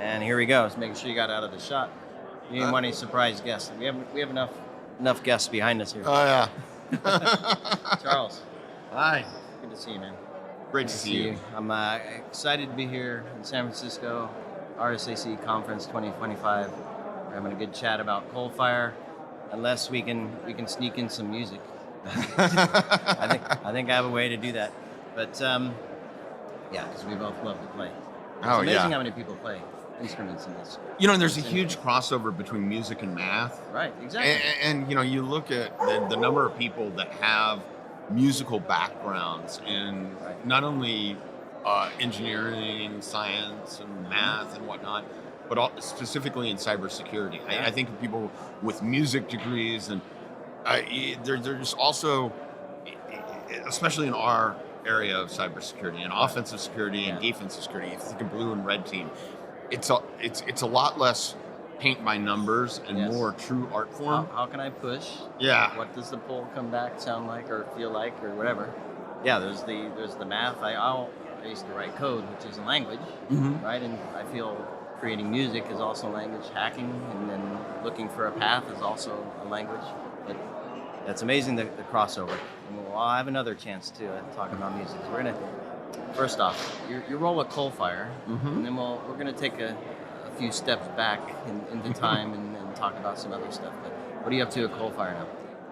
And here we go. Just making sure you got out of the shot. You didn't want any surprise guests. We have enough guests behind us here. Oh, yeah. Charles. Hi. Good to see you, man. Great to see you. I'm excited to be here in San Francisco, Artistry Conference 2025. We're having a good chat about Coalfire, unless we can sneak in some music. I think I have a way to do that. But yeah, because we both love to play. It's amazing how many people play instruments in this. You know, there's a huge crossover between music and math. Right, exactly. And you know, you look at the number of people that have musical backgrounds in not only engineering, science, and math and whatnot, but specifically in cybersecurity. I think of people with music degrees, and there's also, especially in our area of cybersecurity and offensive security and defensive security, if you think of blue and red team, it's a lot less paint by numbers and more true art form. How can I push? Yeah. What does the pull come back sound like or feel like or whatever? Yeah, there's the math. I used to write code, which is a language, right? And I feel creating music is also language. Hacking and then looking for a path is also a language. But that's amazing, the crossover. And I'll have another chance to talk about music. So we're gonna, first off, your role at Coalfire, and then we're gonna take a few steps back into time and talk about some other stuff. But what are you up to at Coalfire now?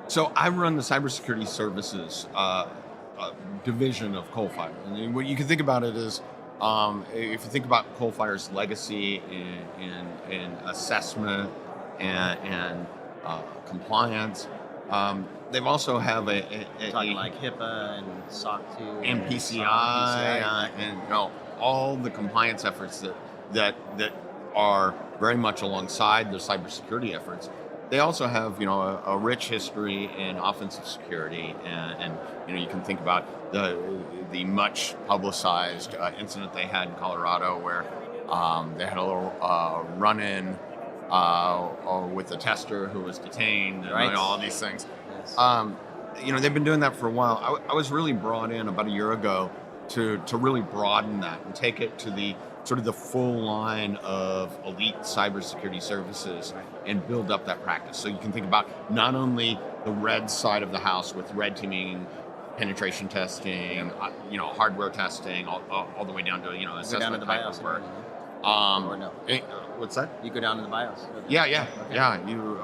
So I run the cybersecurity services division of Coalfire, and what you can think about it is, if you think about Coalfire's legacy in assessment and compliance, they've also have talking like HIPAA and SOC 2 and PCI and all the compliance efforts that are very much alongside the cybersecurity efforts. They also have a rich history in offensive security, and you can think about the much publicized incident they had in Colorado where they had a little run-in with a tester who was detained, and all these things. Yes. They've been doing that for a while. I was really brought in about a year ago to really broaden that and take it to the sort of the full line of elite cybersecurity services and build up that practice. So you can think about not only the red side of the house with red teaming, penetration testing, hardware testing, all the way down to assessment down to the BIOS work. Or no? What's that? You go down to the BIOS. Yeah. You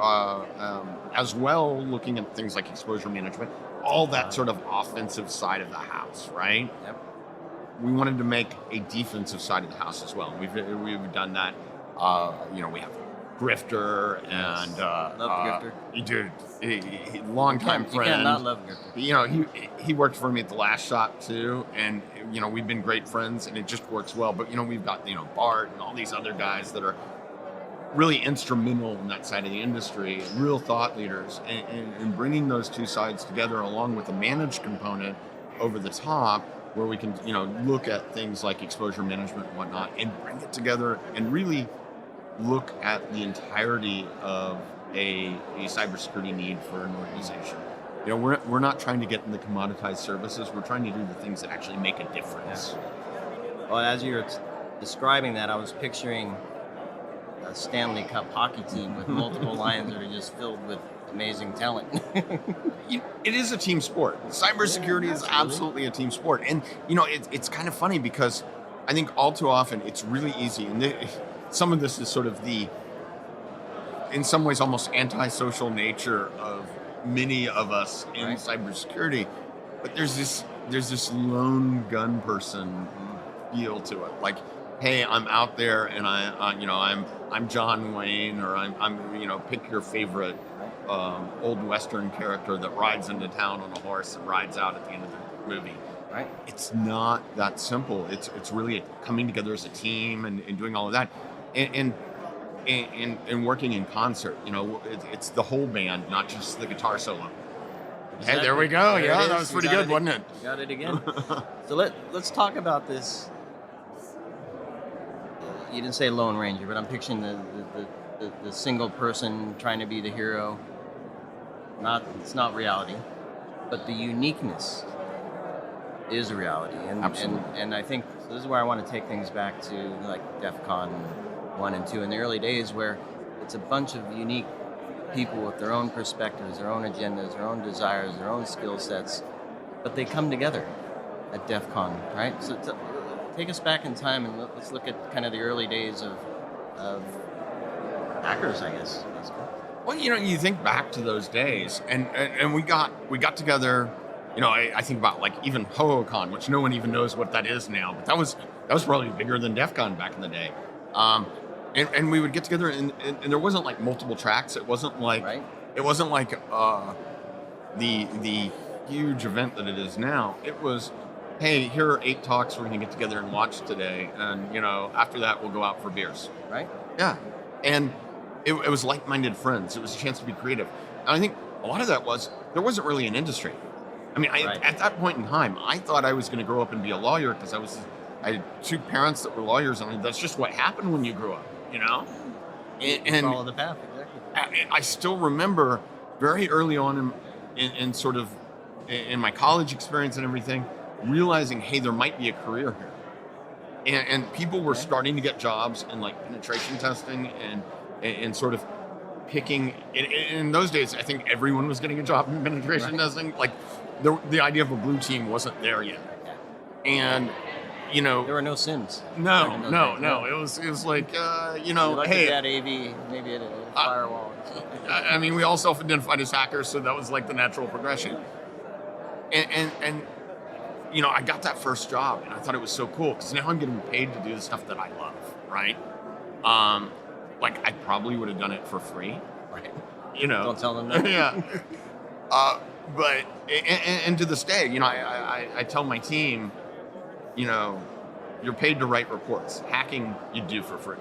as well looking at things like exposure management, all that sort of offensive side of the house, right? Yep. We wanted to make a defensive side of the house as well. We've done that. We have Grifter and love Grifter. He long-time friend. You cannot love Grifter. He worked for me at the last shop too, and we've been great friends, and it just works well. But we've got Bart and all these other guys that are really instrumental in that side of the industry, real thought leaders, and bringing those two sides together along with a managed component over the top, where we can look at things like exposure management and whatnot, and bring it together and really look at the entirety of a cybersecurity need for an organization. We're not trying to get in the commoditized services. We're trying to do the things that actually make a difference. Well, as you were describing that, I was picturing a Stanley Cup hockey team with multiple lines that are just filled with amazing talent. It is a team sport. Cybersecurity is absolutely a team sport. And, it's kind of funny because I think all too often it's really easy. And some of this is sort of in some ways, almost antisocial nature of many of us in cybersecurity. But there's this lone gun person feel to it. Like, hey, I'm out there and I'm John Wayne, or I'm pick your favorite old Western character that rides into town on a horse and rides out at the end of the movie. Right? It's not that simple. It's really coming together as a team and doing all of that, and working in concert. It's the whole band, not just the guitar solo. Exactly. Hey, there we go. Yeah, that was pretty good, wasn't it? You got it again. So let's talk about this. You didn't say Lone Ranger, but I'm picturing the single person trying to be the hero. It's not reality, but the uniqueness is a reality. And absolutely. And I think this is where I want to take things back to like DEF CON 1 and 2 in the early days, where it's a bunch of unique people with their own perspectives, their own agendas, their own desires, their own skill sets, but they come together at DEF CON, right? So take us back in time and let's look at kind of the early days of hackers, I guess. Well, you think back to those days, and we got together. I think about like even HoHoCon, which no one even knows what that is now, but that was probably bigger than DEF CON back in the day. And we would get together, and there wasn't like multiple tracks. It wasn't like right. It wasn't like the huge event that it is now. It was, hey, here are 8 talks we're going to get together and watch today, and after that we'll go out for beers. Right. Yeah, and it was like-minded friends. It was a chance to be creative, and I think a lot of that was there wasn't really an industry. I mean, Right. At that point in time, I thought I was going to grow up and be a lawyer because I had 2 parents that were lawyers, and that's just what happened when you grew up, And follow the path, exactly. I still remember very early on in sort of in my college experience and everything, realizing, hey, there might be a career here, and people were starting to get jobs in like penetration testing and sort of picking. In those days, I think everyone was getting a job in penetration testing. Like the idea of a blue team wasn't there yet, and there were no sins. No. It was like hey, at AV, maybe at a firewall. I mean, we all self-identified as hackers, so that was like the natural progression. And I got that first job, and I thought it was so cool because now I'm getting paid to do the stuff that I love, right? Like I probably would have done it for free, right? Don't tell them that. Yeah. But and to this day, I tell my team, you're paid to write reports. Hacking you do for free.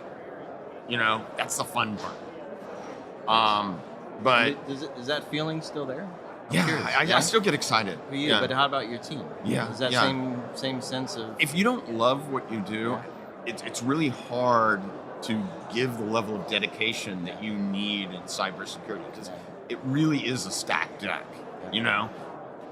That's the fun part. But is that feeling still there? Yeah, I still get excited. For you, yeah. but how about your team? Yeah, Is that same sense of? If you don't love what you do, it's really hard to give the level of dedication that you need in cybersecurity because it really is a stacked deck,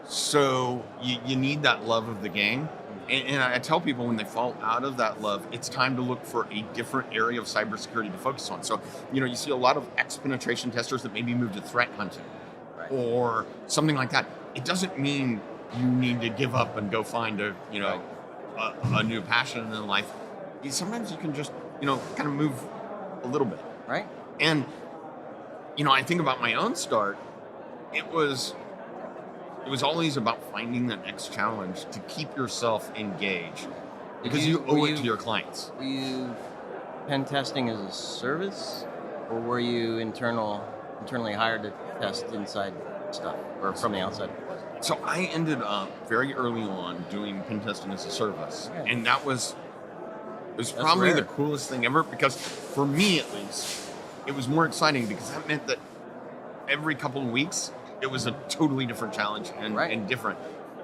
So you need that love of the game. And I tell people when they fall out of that love, it's time to look for a different area of cybersecurity to focus on. So, you see a lot of ex-penetration testers that maybe move to threat hunting or something like that. It doesn't mean you need to give up and go find a new passion in life. Sometimes you can just, kind of move a little bit. Right. And, I think about my own start, it was always about finding the next challenge to keep yourself engaged because you owe it to your clients. Were you pen testing as a service, or were you internally hired to test inside stuff or from the outside? So I ended up very early on doing pen testing as a service, and it was probably rare. The coolest thing ever because for me at least, it was more exciting because that meant that every couple of weeks it was a totally different challenge and different.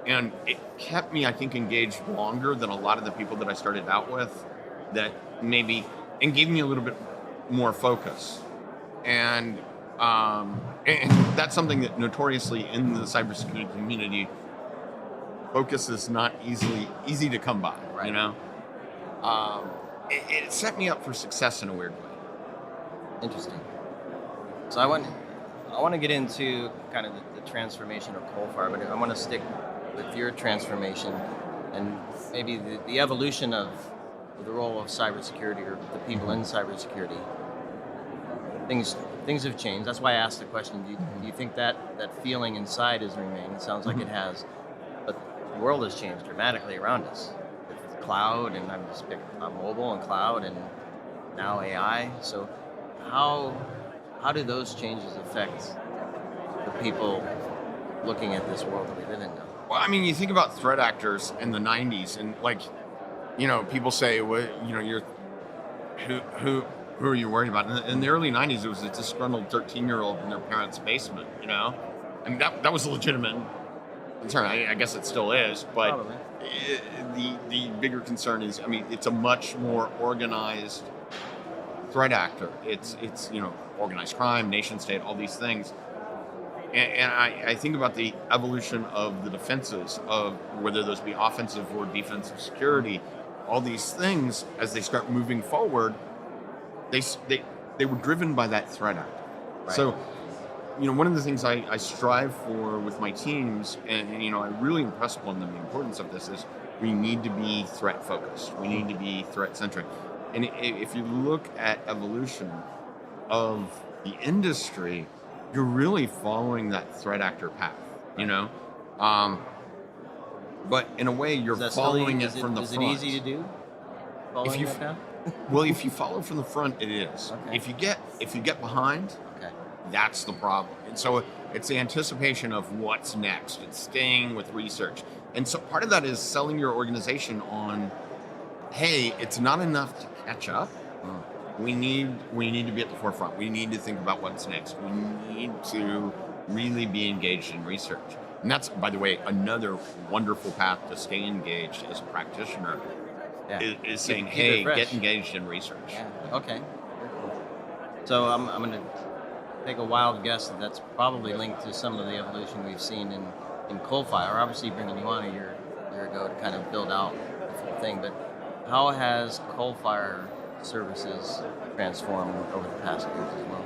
And it kept me, I think, engaged longer than a lot of the people that I started out with and gave me a little bit more focus. And that's something that notoriously in the cybersecurity community, focus is not easy to come by, It set me up for success in a weird way. Interesting. So I want to get into kind of the transformation of Coalfire, but I want to stick with your transformation and maybe the evolution of the role of cybersecurity or the people in cybersecurity. Things have changed. That's why I asked the question, do you think that feeling inside has remained? It sounds like it has. But the world has changed dramatically around us. With cloud, and I'm just picking mobile and cloud, and now AI. So how do those changes affect the people looking at this world that we live in now? Well, I mean, you think about threat actors in the 90s, and people say, well, you're who are you worried about? In the early 90s, it was a disgruntled 13-year-old in their parents' basement, and that was a legitimate concern. I guess it still is, but the bigger concern is, it's a much more organized threat actor. It's organized crime, nation state, all these things. And I think about the evolution of the defenses of whether those be offensive or defensive security, all these things as they start moving forward. they were driven by that threat actor. Right. So, one of the things I strive for with my teams, and I really impress upon them the importance of this, is we need to be threat focused. We need to be threat centric. And if you look at evolution of the industry, you're really following that threat actor path, but in a way you're following it from the front. Is it easy to do? Following that path? Well, if you follow from the front, it is. Okay. If you get behind, okay, that's the problem. And so it's the anticipation of what's next. It's staying with research. And so part of that is selling your organization on, hey, it's not enough to catch up. We need to be at the forefront. We need to think about what's next. We need to really be engaged in research. And that's, by the way, another wonderful path to stay engaged as a practitioner. Yeah. Is saying, hey, get engaged in research. Yeah. Okay. Very cool. So I'm going to take a wild guess that that's probably linked to some of the evolution we've seen in Coalfire. Obviously, bringing you on a year ago to kind of build out the whole thing. But how has Coalfire services transformed over the past years as well?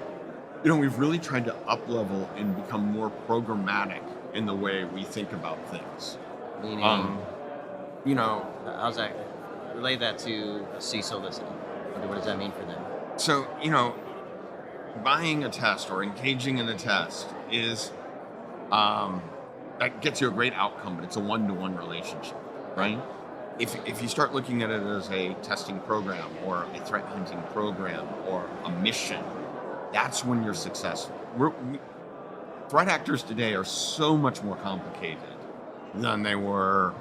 We've really tried to up-level and become more programmatic in the way we think about things. Meaning, how's that? Relate that to CISO listening. What does that mean for them? So, buying a test or engaging in a test is, that gets you a great outcome, but it's a one-to-one relationship, right? If you start looking at it as a testing program or a threat hunting program or a mission, that's when you're successful. Threat actors today are so much more complicated than they were,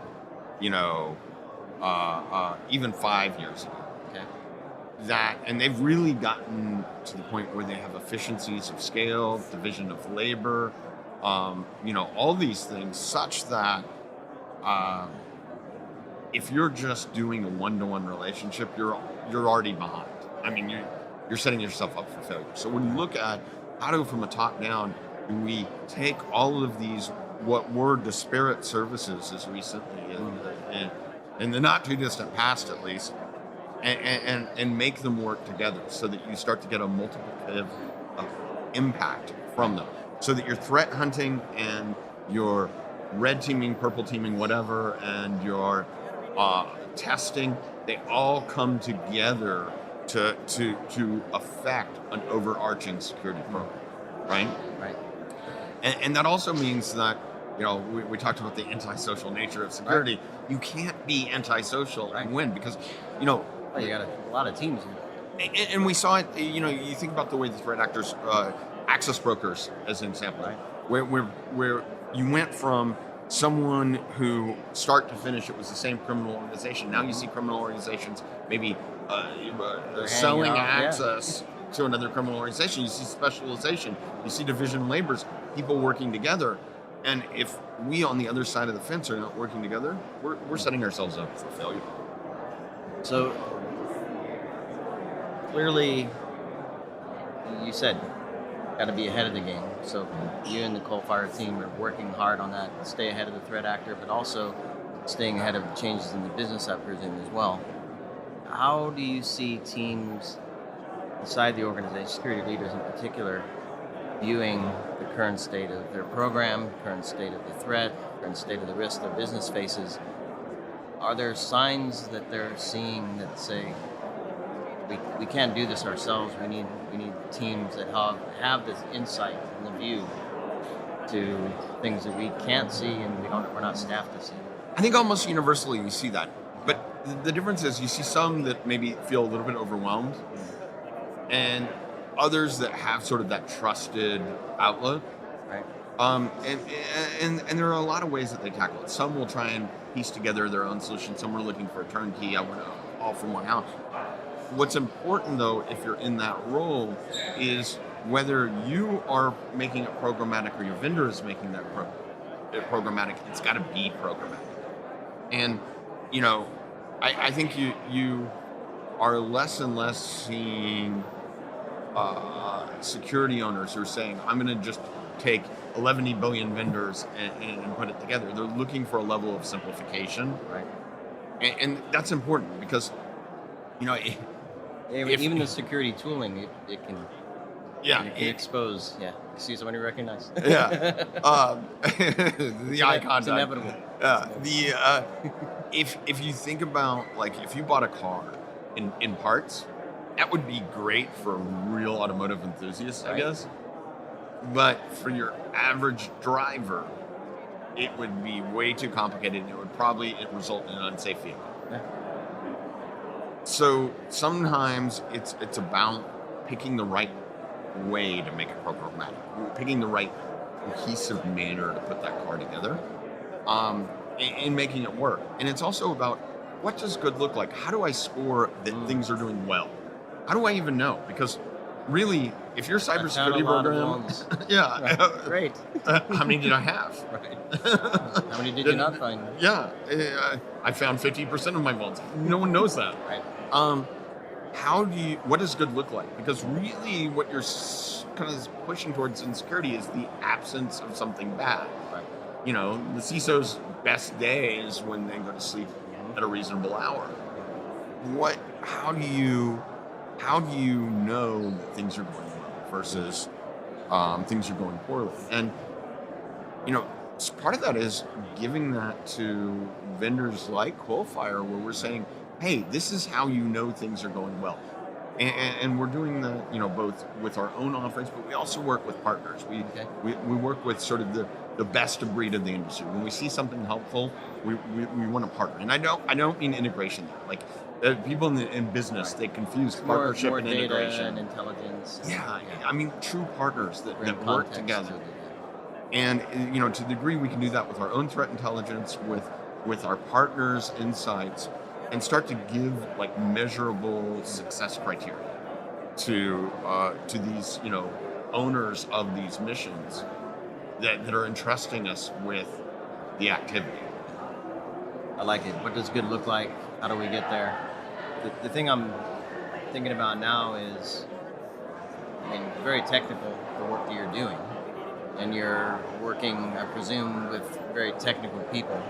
even 5 years ago. Okay. And they've really gotten to the point where they have efficiencies of scale, division of labor, all these things, such that if you're just doing a one-to-one relationship, you're already behind. I mean, you're setting yourself up for failure. So when you look at how do, from a top down, do we take all of these what were disparate services as recently in the not too distant past, at least, and make them work together so that you start to get a multiplicative impact from them, so that your threat hunting and your red teaming, purple teaming, whatever, and your testing, they all come together to affect an overarching security program, right? Right. And that also means that, we talked about the antisocial nature of security. Right. You can't be antisocial and win because, well, you got a lot of teams here. And we saw it, you think about the way the threat actors, access brokers as an example, right. where you went from someone who start to finish, it was the same criminal organization. Now you see criminal organizations maybe selling access to another criminal organization. You see specialization, you see division labors, people working together. And if we on the other side of the fence are not working together, we're setting ourselves up for failure. So clearly, you said got to be ahead of the game. So you and the Coalfire team are working hard on that, stay ahead of the threat actor, but also staying ahead of the changes in the business, I presume, as well. How do you see teams inside the organization, security leaders in particular, viewing the current state of their program, current state of the threat, current state of the risk their business faces? Are there signs that they're seeing that say, we can't do this ourselves, we need teams that have this insight and the view to things that we can't see and we're not staffed to see? I think almost universally you see that. But the difference is you see some that maybe feel a little bit overwhelmed, and others that have sort of that trusted outlet. Right. And there are a lot of ways that they tackle it. Some will try and piece together their own solution. Some are looking for a turnkey. I want to all from one house. What's important, though, if you're in that role, is whether you are making it programmatic or your vendor is making that programmatic. It's got to be programmatic. And, I think you are less and less seeing security owners who are saying, I'm going to just take 11 billion vendors and put it together. They're looking for a level of simplification. Right. And that's important because, Even the security tooling, it can expose. Yeah, you see someone you recognize. Yeah, the eye contact. It's inevitable. If you think about, like, if you bought a car in parts, that would be great for real automotive enthusiasts, I guess. But for your average driver, it would be way too complicated, and it would probably result in an unsafe vehicle. Yeah. So sometimes it's about picking the right way to make it programmatic, picking the right cohesive manner to put that car together, and making it work. And it's also about, what does good look like? How do I score that things are doing well? How do I even know? Because really, if your cybersecurity program, great. How many did I have? Right. How many did you not find? Yeah, I found 50% of my vaults. No one knows that. Right. What does good look like? Because really, what you're kind of pushing towards in security is the absence of something bad. Right. You know, the CISO's best day is when they go to sleep at a reasonable hour. How do you know that things are going well versus things are going poorly? And, you know, part of that is giving that to vendors like Coalfire, where we're saying, hey, this is how you know things are going well. And we're doing that, you know, both with our own offerings, but we also work with partners. We work with sort of the best of breed of the industry. When we see something helpful, we want to partner. And I don't mean integration there. Like, people in business, they confuse partnership more and data integration and intelligence. Yeah, I mean, true partners that work together. And, you know, to the degree we can do that with our own threat intelligence, with our partners' insights, and start to give, like, measurable success criteria to these, you know, owners of these missions that are entrusting us with the activity. I like it. What does good look like? How do we get there? The thing I'm thinking about now is, I mean, very technical, the work that you're doing. And you're working, I presume, with very technical people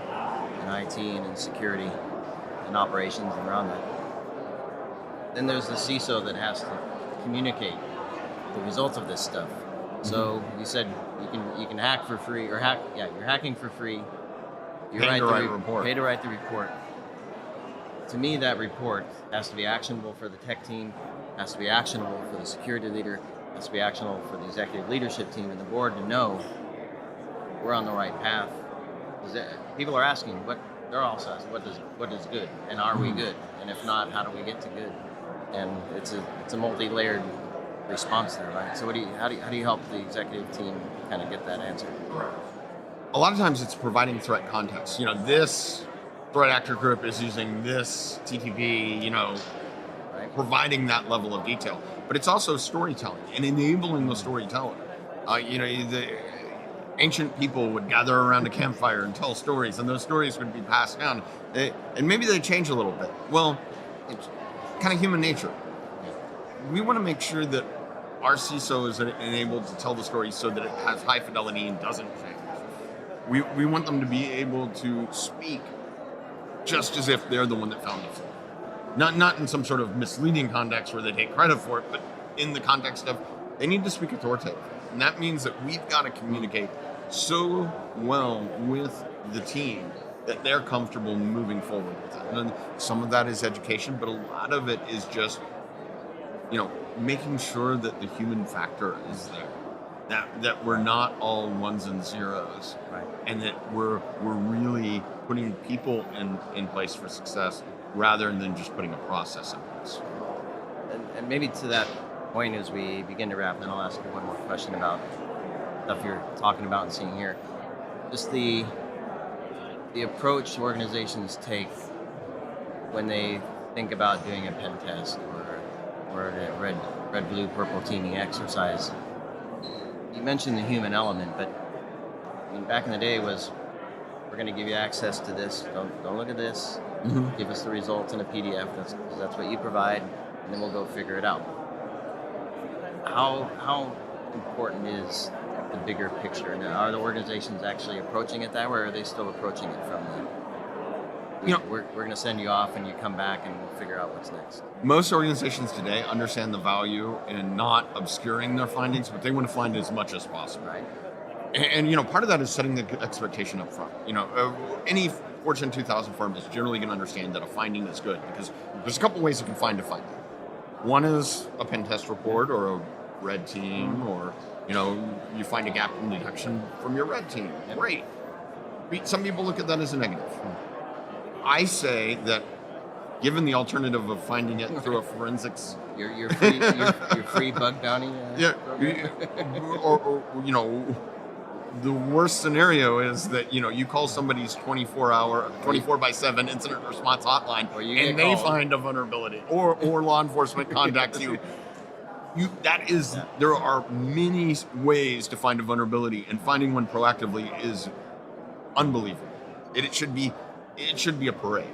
in IT and in security and operations and around that. Then there's the CISO that has to communicate the results of this stuff. So you said you can hack for free, or you're hacking for free. You Pay to write the report. To me, that report has to be actionable for the tech team, has to be actionable for the security leader, has to be actionable for the executive leadership team and the board to know we're on the right path. People are asking, they're also asking, what is good, and are we good? And if not, how do we get to good? And it's a multi-layered response there, right? So how do you help the executive team kind of get that answer? A lot of times it's providing threat context. You know, this threat actor group is using this TTP, you know, right, providing that level of detail. But it's also storytelling and enabling the storyteller. You know, the ancient people would gather around a campfire and tell stories, and those stories would be passed down. And maybe they change a little bit. Well, it's kind of human nature. We want to make sure that our CISO is enabled to tell the story so that it has high fidelity and doesn't change. We want them to be able to speak just as if they're the one that found the flaw. Not in some sort of misleading context where they take credit for it, but in the context of they need to speak authoritatively. And that means that we've got to communicate so well with the team that they're comfortable moving forward with it. And some of that is education, but a lot of it is just, you know, making sure that the human factor is there. That we're not all ones and zeros, right, and that we're really putting people in place for success rather than just putting a process in place. And maybe to that point, as we begin to wrap, then I'll ask you one more question about stuff you're talking about and seeing here. Just the approach organizations take when they think about doing a pen test or a red, blue, purple teaming exercise. You mentioned the human element, but I mean, back in the day was, we're going to give you access to this. Don't look at this. Mm-hmm. Give us the results in a PDF. That's what you provide, and then we'll go figure it out. How important is the bigger picture? Now, are the organizations actually approaching it that way, or are they still approaching it from We're going to send you off, and you come back, and we'll figure out what's next. Most organizations today understand the value in not obscuring their findings, but they want to find as much as possible. Right. And part of that is setting the expectation up front. Any Fortune 2000 firm is generally going to understand that a finding is good because there's a couple ways you can find a finding. One is a pen test report or a red team, or you find a gap in detection from your red team. Yep. Great. Some people look at that as a negative. I say that given the alternative of finding it through a forensics, your free bug bounty. or the worst scenario is that you call somebody's 24/7 incident response hotline and they find a vulnerability, or law enforcement contacts you. There are many ways to find a vulnerability, and finding one proactively is unbelievable. It should be a parade.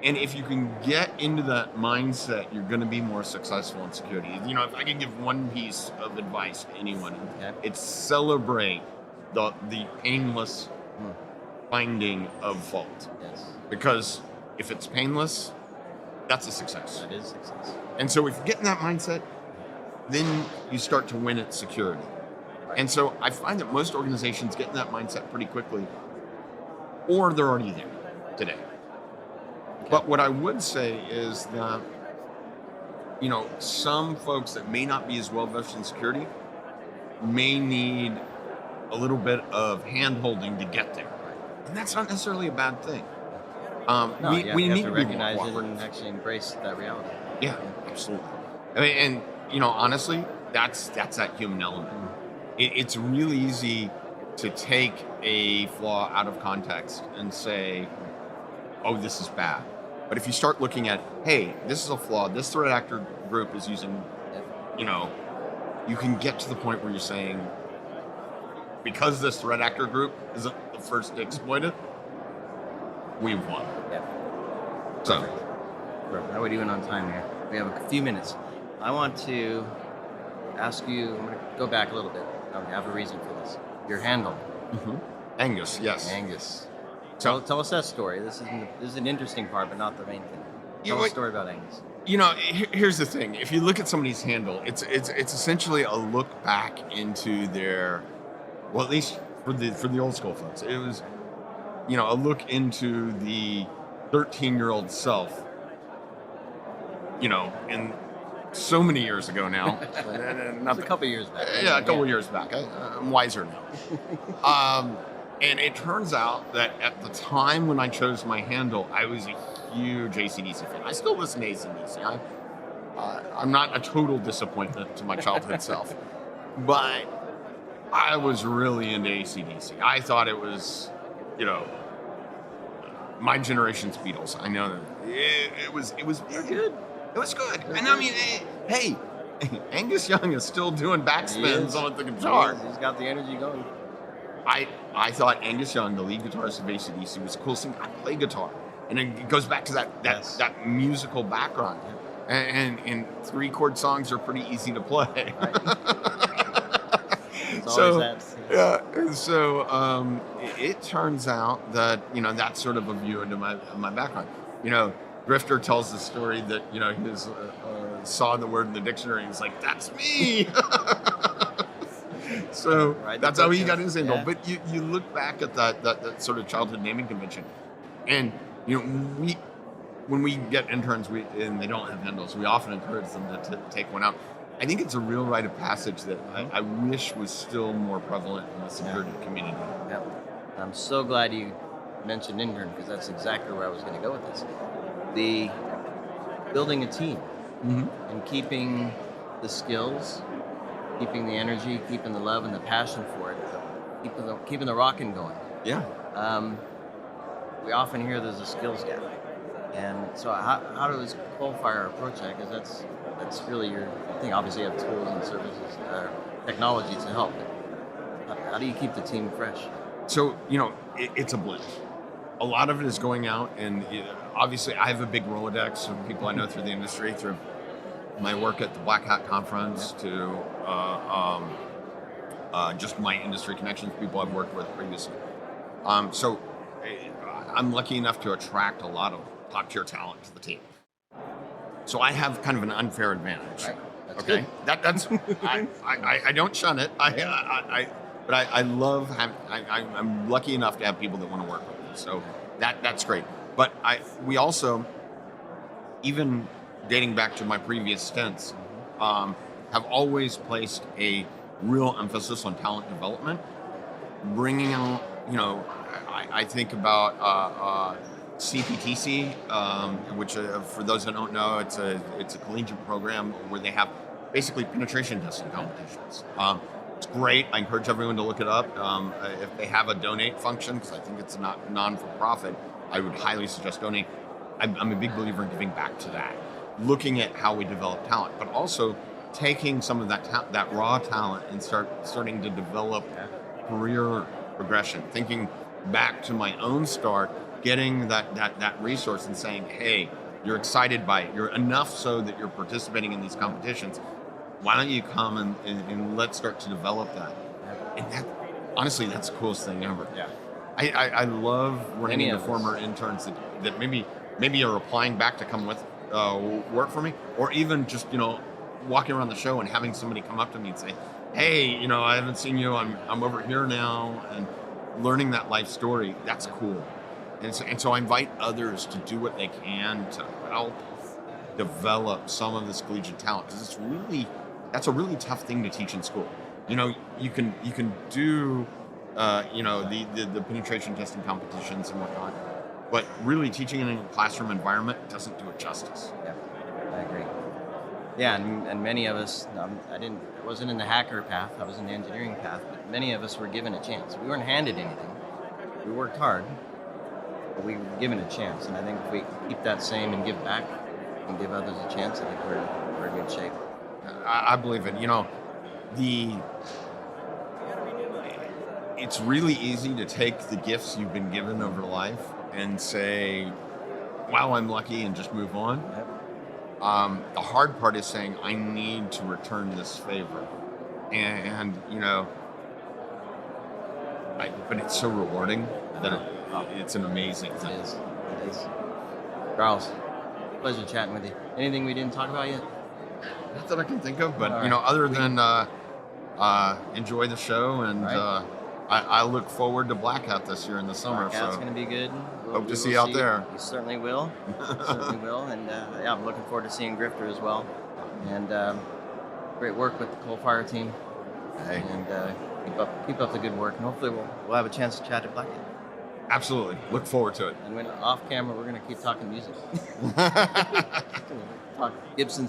And if you can get into that mindset, you're going to be more successful in security. If I can give one piece of advice to anyone, it's celebrate the painless finding of fault. Yes. Because if it's painless, that's a success. That is success. And so if you get in that mindset, then you start to win at security. Right. And so I find that most organizations get in that mindset pretty quickly, or they're already there today. Okay. But what I would say is that, some folks that may not be as well versed in security may need a little bit of hand-holding to get there. And that's not necessarily a bad thing. We need to be recognize more it and actually embrace that reality. Yeah, absolutely. And honestly, that's that human element. It's really easy to take a flaw out of context and say, oh, this is bad. But if you start looking at, hey, this is a flaw, this threat actor group is using, you can get to the point where you're saying, because this threat actor group isn't the first to exploit it, we've won. Yeah. So, how are we doing on time here? We have a few minutes. I want to ask you, I'm going to go back a little bit. I have a reason for this. Your handle. Mm-hmm. Angus, yes. Angus. Tell us that story. This is an interesting part, but not the main thing. Tell us a story about Angus. Here's the thing. If you look at somebody's handle, it's essentially a look back into their, well, at least for the old school folks, it was, a look into the 13-year-old self, in so many years ago now. Not a couple years back. Yeah, a couple years back. I'm wiser now. And it turns out that at the time when I chose my handle, I was a huge AC/DC fan. I still listen to AC/DC. I'm not a total disappointment to my childhood self, but I was really into AC/DC. I thought it was, my generation's Beatles. I know that it was very good. It was good. And I mean, hey, Angus Young is still doing backspins on the guitar. He's got the energy going. I thought Angus Young, the lead guitarist of AC/DC, was the coolest thing. I play guitar. And it goes back to that musical background. And 3-chord songs are pretty easy to play. Right. It turns out that, that's sort of a view into my background. Grifter tells the story that, he saw the word in the dictionary and he's like, that's me. So that's how he got his handle. Yeah. But you look back at that sort of childhood naming convention, and when we get interns and they don't have handles, we often encourage them to take one out. I think it's a real rite of passage that I wish was still more prevalent in the security community. Yeah. I'm so glad you mentioned intern, because that's exactly where I was going to go with this. The building a team and keeping the skills, keeping the energy, keeping the love and the passion for it, keeping the rocking going. Yeah. We often hear there's a skills gap, and so how does Coalfire approach that? Because that's really your thing. Obviously, you have tools and services, technology to help. But how do you keep the team fresh? So it's a blend. A lot of it is going out, and obviously, I have a big Rolodex of people I know through the industry, through my work at the Black Hat Conference, to just my industry connections, people I've worked with previously. So I'm lucky enough to attract a lot of top tier talent to the team. So I have kind of an unfair advantage. Right. That's Okay, good. that's I don't shun it. But I love I'm lucky enough to have people that want to work with me. So that's great. But we also, even dating back to my previous stints, have always placed a real emphasis on talent development, bringing out, I think about CPTC, which for those that don't know, it's a collegiate program where they have basically penetration testing competitions. It's great. I encourage everyone to look it up. If they have a donate function, because I think it's not non-for-profit, I would highly suggest donate. I'm a big believer in giving back to that, looking at how we develop talent, but also taking some of that raw talent and starting to develop career progression. Thinking back to my own start, getting that resource and saying, hey, you're excited by it. You're enough so that you're participating in these competitions. Why don't you come and let's start to develop that? And that, honestly, that's the coolest thing ever. Yeah. I love running into former interns that maybe are applying back to come with work for me, or even just walking around the show and having somebody come up to me and say, hey, I haven't seen you. I'm over here now, and learning that life story. That's cool. And so I invite others to do what they can to help develop some of this collegiate talent, because that's a really tough thing to teach in school. You can do the penetration testing competitions and whatnot, but really teaching it in a classroom environment doesn't do it justice. Yeah, I agree. Yeah, and many of us, I wasn't in the hacker path, I was in the engineering path, but many of us were given a chance. We weren't handed anything. We worked hard, but we were given a chance. And I think if we keep that same and give back and give others a chance, I think we're in good shape. I believe it. It's really easy to take the gifts you've been given over life and say, wow, I'm lucky, and just move on. Yep. The hard part is saying, I need to return this favor. And but it's so rewarding that it's an amazing thing. It is. Charles, pleasure chatting with you. Anything we didn't talk about yet? Not that I can think of, but All right. Other than enjoy the show, and Right. I look forward to Blackout this year in the summer. That's So going to be good. hope to see you out there. You certainly will. And I'm looking forward to seeing Grifter as well. And great work with the Coalfire team. Hey. And keep up the good work. And hopefully we'll have a chance to chat at Blackout. Absolutely, look forward to it. And when off camera, we're going to keep talking music. Talk Gibson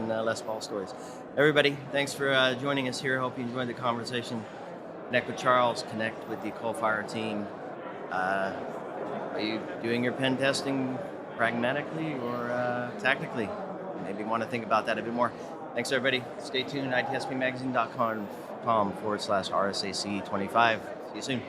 Les Paul stories. Everybody, thanks for joining us here. Hope you enjoyed the conversation. Connect with Charles. Connect with the Coalfire team. Are you doing your pen testing pragmatically or tactically? Maybe want to think about that a bit more. Thanks, everybody. Stay tuned. itspmagazine.com/RSAC25. See you soon.